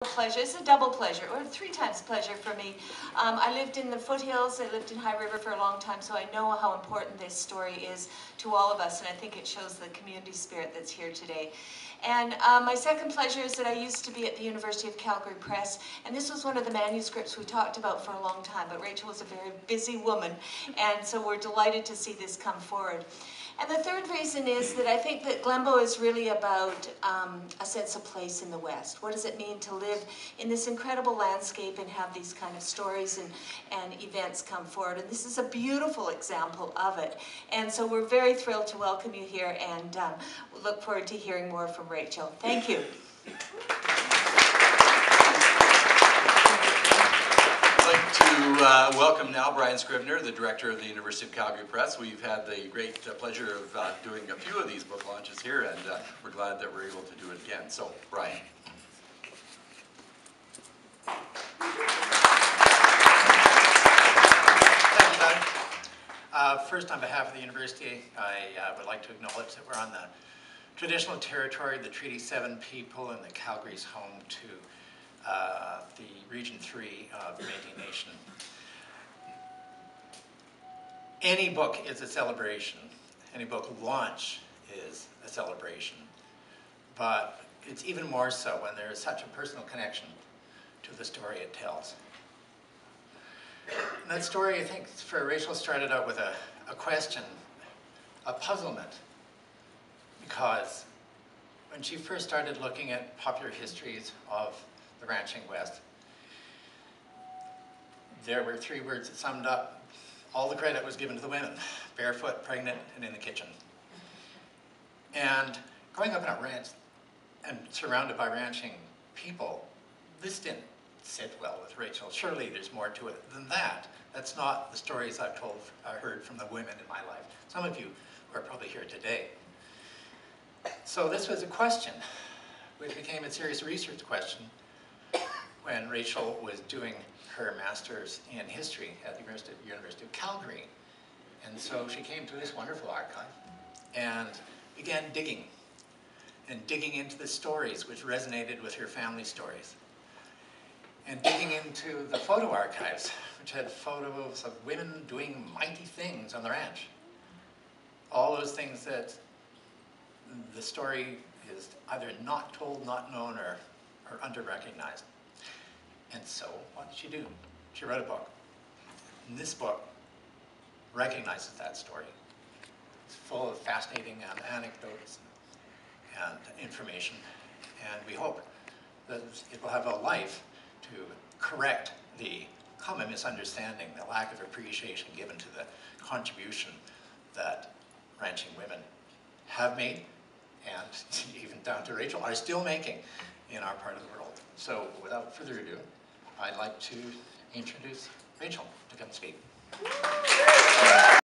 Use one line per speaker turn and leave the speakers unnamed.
Pleasure. It's a double pleasure, or 3 times pleasure for me. I lived in the foothills, I lived in High River for a long time, so I know how important this story is to all of us, and I think it shows the community spirit that's here today. And my second pleasure is that I used to be at the University of Calgary Press, and this was one of the manuscripts we talked about for a long time, but Rachel was a very busy woman, and so we're delighted to see this come forward. And the third reason is that I think that Glebow is really about a sense of place in the West. What does it mean to live in this incredible landscape and have these kind of stories and events come forward? And this is a beautiful example of it. And so we're very thrilled to welcome you here, and look forward to hearing more from Rachel. Thank you.
I'd like to welcome now Brian Scrivener, the director of the University of Calgary Press. We've had the great pleasure of doing a few of these book launches here, and we're glad that we're able to do it again. So, Brian.
Thank you, Doug. First, on behalf of the university, I would like to acknowledge that we're on the traditional territory of the Treaty 7 people, and that Calgary's home to the Region 3 of Métis Nation. Any book is a celebration. Any book launch is a celebration. But it's even more so when there is such a personal connection to the story it tells. And that story, I think, for Rachel, started out with a question, a puzzlement. Because when she first started looking at popular histories of the ranching West, there were 3 words that summed up all the credit was given to the women: barefoot, pregnant, and in the kitchen. And growing up in a ranch and surrounded by ranching people, this didn't sit well with Rachel. Surely there's more to it than that. That's not the stories I've heard from the women in my life. Some of you who are probably here today. So this was a question, which became a serious research question when Rachel was doing her master's in history at the University of Calgary. And so she came to this wonderful archive and began digging into the stories which resonated with her family stories, and digging into the photo archives, which had photos of women doing mighty things on the ranch. All those things that the story is either not told, not known, or under-recognized. And so, what did she do? She wrote a book. And this book recognizes that story. It's full of fascinating anecdotes and information. And we hope that it will have a life to correct the common misunderstanding, the lack of appreciation given to the contribution that ranching women have made, and even down to Rachel, are still making in our part of the world. So without further ado, I'd like to introduce Rachel to come speak.